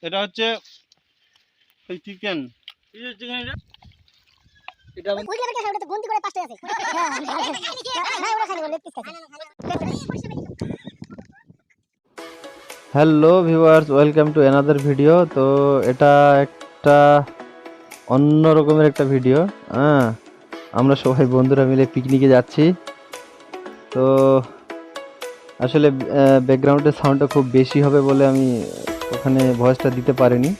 এটা হচ্ছে চিকেন। এটা hello viewers, welcome to another video. তো এটা একটা অন্য রকমের একটা ভিডিও। আমরা সবাই বন্ধুরা মিলে পিকনিকে যাচ্ছি। তো আসলে ব্যাকগ্রাউন্ডের সাউন্ডটা খুব বেশি হবে বলে আমি ওখানে ভয়েসটা দিতে পারিনি।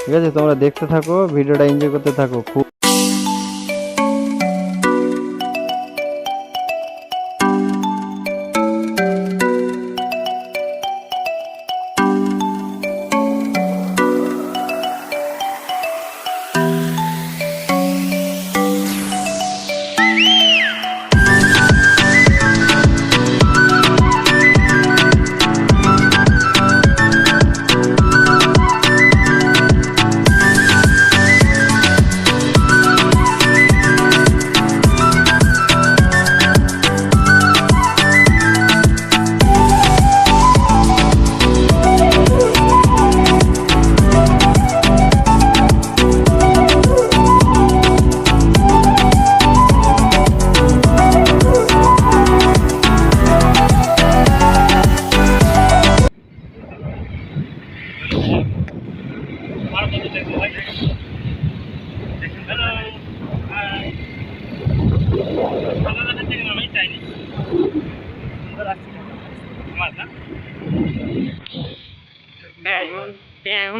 ঠিক আছে, তোমরা দেখতে থাকো, ভিডিওটা এনজয় করতে থাকো। খুব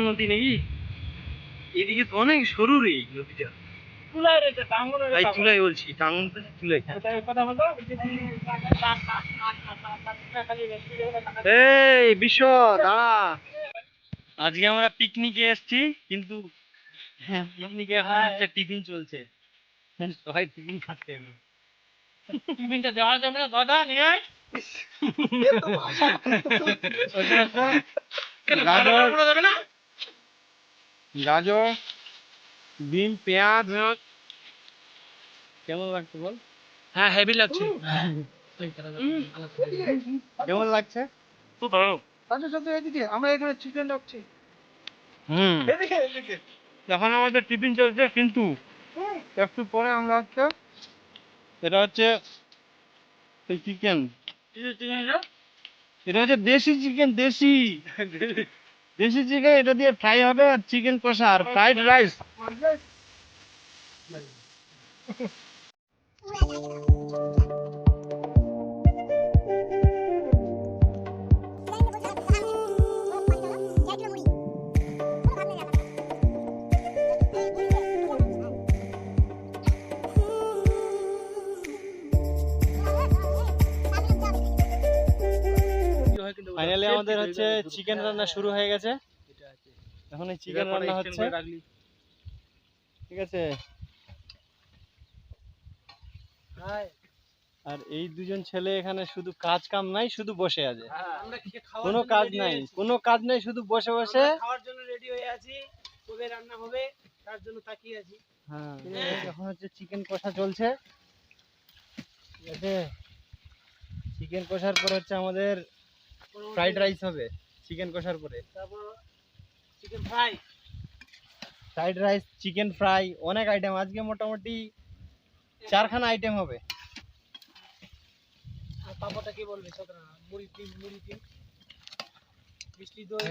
নদী নাকি এদিকে তো অনেক সরু রে নদীটা। চুলাই বলছি, টাঙ্গন তো চুলাই। এই বিশ্ব দাঁড়া, আজকে আমরা পিকনিকে এসেছি, কিন্তু পিকনিকে এখন হচ্ছে টিফিন চলছে। সবাই টিফিন খাচ্ছে। টিফিনটা দেওয়া যাবে না দাদা, নিয়ে আয়। গাজর, বিন, পেঁয়াজ। কেমন লাগছে বল? হ্যাঁ, হেভি লাগছে। কেমন লাগছে? খুব ভালো। আমরা এখানে চিকেন রাখছি। এখন আমাদের টিফিন চলছে, কিন্তু একটু পরে আমরা হচ্ছে এটা হচ্ছে চিকেন। এটা হচ্ছে দেশি চিকেন, দেশি দেশি চিকেন। এটা দিয়ে ফ্রাই হবে, আর চিকেন কষা, আর ফ্রাইড রাইস। ফাইনালি আমাদের হচ্ছে চিকেন রান্না শুরু হয়ে গেছে। এখন এই চিকেন রান্না হচ্ছে, ঠিক আছে। আর এই দুজন ছেলে এখানে শুধু কাজ কাম নাই, শুধু বসে আছে। কোনো কাজ নাই, কোনো কাজ নাই, শুধু বসে বসে খাওয়ার জন্য রেডি হয়ে আছি। কবে রান্না হবে তার জন্য তাকিয়ে আছি। হ্যাঁ, এখন হচ্ছে চিকেন কষা চলছে, ঠিক আছে। চিকেন কষার পর হচ্ছে আমাদের ফ্রাইড রাইস হবে। চিকেন কষার পরে তারপর chicken fry, fried rice, chicken fry, অনেক আইটেম। আজকে মোটামুটি 4খানা আইটেম হবে। আর পাপড়টা কি বলবে? মুড়ি তিন, মিষ্টি দই।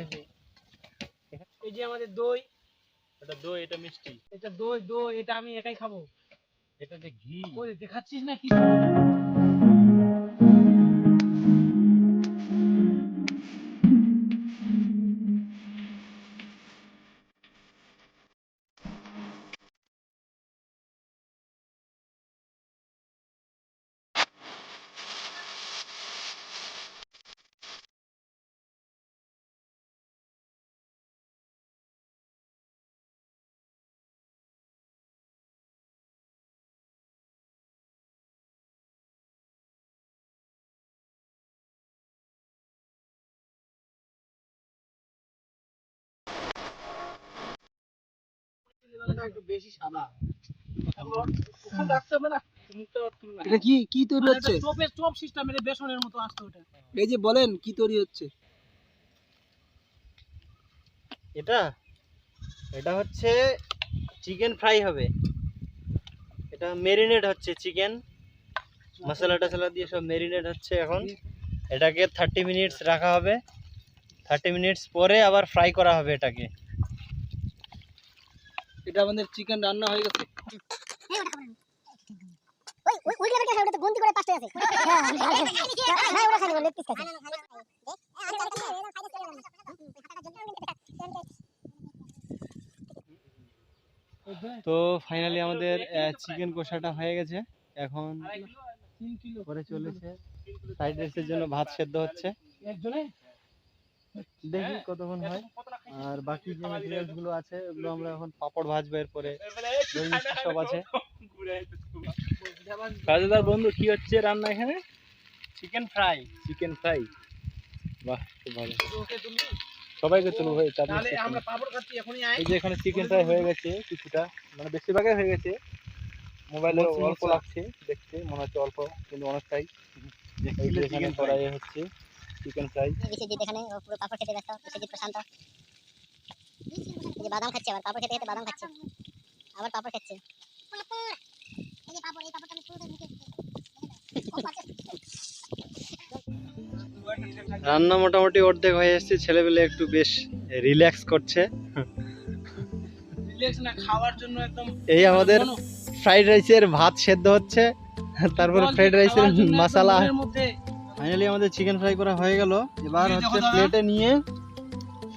এই যে আমাদের দই, এটা দই, এটা মিষ্টি, এটা দই। দই এটা আমি একাই খাবো। এটা যে ঘি। ওই দেখাচ্ছিস না কি? একটু বেশি সাদা। এটা কি তৈরি হচ্ছে? চপ সিস্টেম, এটা বেসনের মতো আসছে ওটা। এই যে বলেন কি তৈরি হচ্ছে? এটা এটা হচ্ছে চিকেন ফ্রাই হবে। এটা মেরিনেট হচ্ছে, চিকেন মশলা টশলা দিয়ে সব মেরিনেট হচ্ছে। এখন এটাকে 30 মিনিটস রাখা হবে। 30 মিনিটস পরে আবার ফ্রাই করা হবে এটাকে। এটা আমাদের চিকেন রান্না হয়ে গেছে। তো ফাইনালি আমাদের চিকেন কষাটা হয়ে গেছে। এখন পরে চলেছে ফ্রাইড রাইসের জন্য ভাত সেদ্ধ হচ্ছে। দেখি কতক্ষণ হয়। আর বাকি যে ম্যাটেরিয়ালস গুলো আছে ওগুলো আমরা এখন পাপড় ভাজবো, এরপরে দই মিষ্টি সব আছে। কাজেদার বন্ধু কি হচ্ছে রান্না এখানে? Chicken fry. Chicken fry. বাহ, খুব ভালো। সবাইকে তুলো ভাই। তাহলে আমরা পাপড় খাচ্ছি এখনই আয়। এই যে এখানে চিকেন ফ্রাই হয়ে গেছে কিছুটা, মানে বেশিরভাগই হয়ে গেছে। মোবাইলে অল্প লাগছে দেখতে, মনে হচ্ছে অল্প কিন্তু অনেকটাই। এই যে এখানে কড়াই হচ্ছে চিকেন ফ্রাই। বিশ্বজিৎ এখানে ও পুরো পাপড় খেতে ব্যস্ত। বিশ্বজিৎ প্রশান্ত এই যে বাদাম খাচ্ছে, আবার পাপড় খেতে খেতে বাদাম খাচ্ছে, আবার পাপড় খাচ্ছে। এই যে পাপড়, এই পাপড়টা আমি পুরো মুখে রান্না মোটামুটি অর্ধেক হয়ে এসেছে। ছেলেবেলে একটু বেশ রিল্যাক্স করছে। রিল্যাক্স না, খাওয়ার জন্য একদম। এই আমাদের ফ্রাইড রাইসের ভাত সেদ্ধ হচ্ছে, তারপরে ফ্রাইড রাইসের মশলা। ফাইনালি আমাদের চিকেন ফ্রাই করা হয়ে গেল। এবার হচ্ছে প্লেটে নিয়ে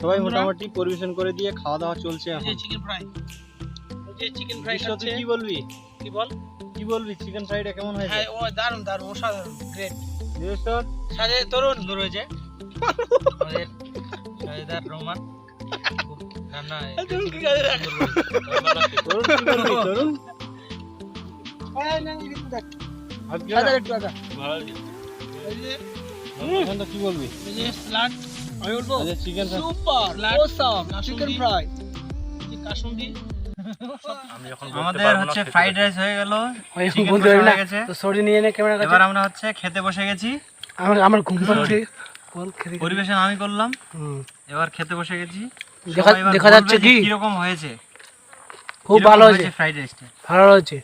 সবাই মোটামুটি পরিবেশন করে দিয়ে খাওয়া দাওয়া চলছে এখন। চিকেন ফ্রাই, যে চিকেন ফ্রাই বিশ্বজিৎ, খাচ্ছে। কি বলবি? কি বল? কি বলবি চিকেন ফ্রাইটা কেমন হয়েছে? হ্যাঁ, ও দারুণ দারুণ, অসাধারণ, গ্রেট। বিশ্বর সাজে তরুণ সুন্দর হয়েছে আমাদের সাজেদার রহমান রান্না তরুণ কি বলবি? তরুণ একটু আদা। এখন তো কি বলবি? এই যে স্যালাড, আমি বলবো chicken super awesome chicken fry. Kasundi. আমি যখন আমাদের হচ্ছে ফ্রাইড রাইস হয়ে গেল, বলতে পারি না গেছে। তো সরি নিয়ে নে ক্যামেরা কাছে। এবার আমরা হচ্ছে খেতে বসে গেছি। আমার ঘুম পাচ্ছে। বল খেতে। পরিবেশন আমি করলাম, এবার খেতে বসে গেছি। দেখা- সবাই এবার দেখা যাচ্ছে বলবে যে কি? কিরকম হয়েছে। খুব ভালো হয়েছে, ফ্রাইড রাইসটা। ভালো হয়েছে।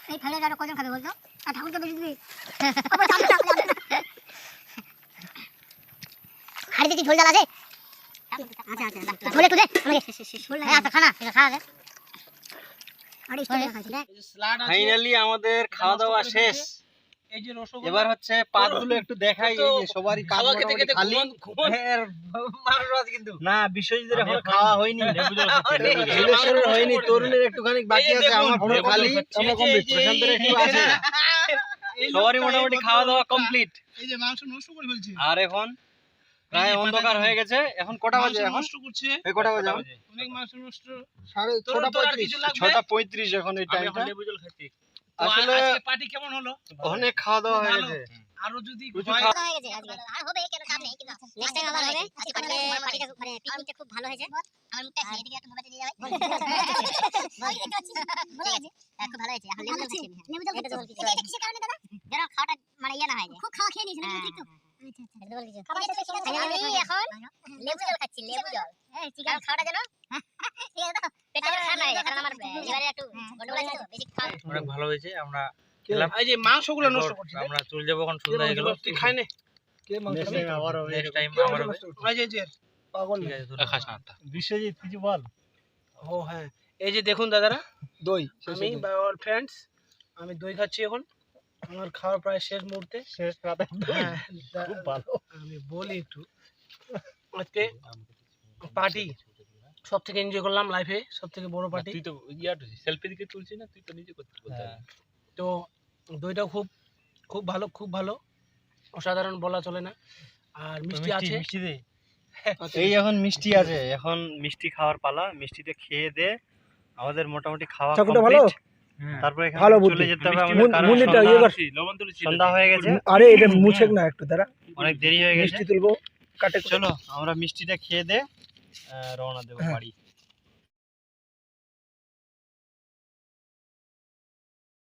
এই ফেলে আরো কজন খাবে বলতো? আর ঠাকুরকে বেশি দিবি। হাড়িতে কি ঝোল ডাল আছে? আচ্ছা আচ্ছা, ঝোলে তুলে আমাকে আচ্ছা খানা এটা খাওয়া যায়। আরে স্টোরে খাচ্ছি দেখ। এই যে স্যালাড আছে, ফাইনালি আমাদের খাওয়া দাওয়া শেষ। এই যে রসগোল্লা। এবার হচ্ছে পাতগুলো একটু দেখাই। এই যে সবারই পাত খাওয়া খেতে মোটামুটি খেতে খালি। মানুষ আছে কিন্তু। না, বিশ্বজিতের এখন খাওয়া হয়নি। লেবু জল খাচ্ছি, লেবু জল। নীলেশ্বরের হয়নি, তরুণের একটুখানি বাকি এই যে আছে। দেখুন, আমার পুরো লেবু জল খালি। খাচ্ছি। আমরা এই যে- কমপ্লিট। এই যে- প্রশান্তের একটু আছে। এই সবারই লোকটা, মোটামুটি এই খাওয়া দাওয়া ভদ্রলোকটা, কমপ্লিট। এই যে মাংস নষ্ট করে ফেলছে। আর এখন প্রায় অন্ধকার হয়ে গেছে। এখন কটা বাজে? মাংস এখন নষ্ট করছে, এই কটা বাজে? এখন অনেক মাংস নষ্ট। 6:35। 6:35 এখন এই আমি এখন টাইমটা। লেবু জল খাচ্ছি। তো আসলে আজকে পার্টি কেমন হলো? অনেক খাওয়া দাওয়া হয়ে ভালো। গেছে। আরো যদি কিছু হয়- খাওয়া- হয়ে গেছে আজকে। আর হবে কেন চাপ নেই, কিন্তু নেক্সট টাইম আবার হবে। আজকে পার্টিটা মানে পিকনিকটা খুব ভালো হয়েছে। আমার মুখটা এদিকে একটু মোবাইল দিয়ে যাবে। ঠিক আছে, হ্যাঁ, খুব ভালো হয়েছে। এখন লেবু জল খাচ্ছি আমি। লেবু জল খাচ্ছি। এটা কিসের কারণে দাদা? যেন খাওয়াটা মানে ইয়ে না হয়। খুব খাওয়া খেয়ে নিয়েছেন ঠিক তো? আমি এখন লেবু জল খাচ্ছি, লেবু জল। হ্যাঁ, চিকেন খাওয়াটা যেন ঠিক আছে তো? পেটটা যেন খারাপ না হয়ে যায়, কারণ আমার লিভারে একটু গন্ডগোল আছে তো, বেশি খাওয়া। অনেক ভালো হয়েছে। আমরা এই যে মাংসগুলো নষ্ট এরপর করছে। আমরা চলে যাবো, এখন সন্ধ্যা হয়ে গেল। তুই খাই নে। কে মাংস Next time আবার হবে। নেক্সট টাইম আবার হবে। এই যে পাগল ঠিক না। আছে, ধন্যবাদ। খাস না একটা। বিশ্বজিৎ কিছু বল। ও হ্যাঁ, এই যে দেখুন দাদারা, দই আমি বা আমার ফ্রেন্ডস, আমি দই খাচ্ছি এখন। আমার খাওয়ার প্রায় শেষ মুহূর্তে। শেষ রাতে হ্যাঁ, খুব ভালো। আমি বলি একটু, আজকে পার্টি সব থেকে এনজয় করলাম লাইফে, সব থেকে বড় পার্টি। তুই তো সেলফি দিকে তুলছিস না, তুই তো নিজে করতে বলতে হ্যাঁ। তো দইটাও খুব খুব ভালো, খুব ভালো, অসাধারণ বলা চলে না। আর মিষ্টি আছে। মিষ্টি দে। এই এখন মিষ্টি আছে, এখন মিষ্টি খাওয়ার পালা। মিষ্টিটা খেয়ে দে। আমাদের মোটামুটি খাওয়া চাকুটা ভালো? কমপ্লিট। তারপরে এখান ভালো থেকে বুদ্ধি। চলে যেতে হবে মিষ্টি আমাদের, কারণ মুন্নিটা সন্ধ্যা- এবার লবণ তুলেছি। সন্ধ্যা হয়ে গেছে, আরে এটা মুছেক না একটু দাঁড়া। অনেক দেরি হয়ে গেছে। মিষ্টি তুলবো কাটে। চলো আমরা মিষ্টিটা খেয়ে দে রওনা দেবো হ্যাঁ। বাড়ি।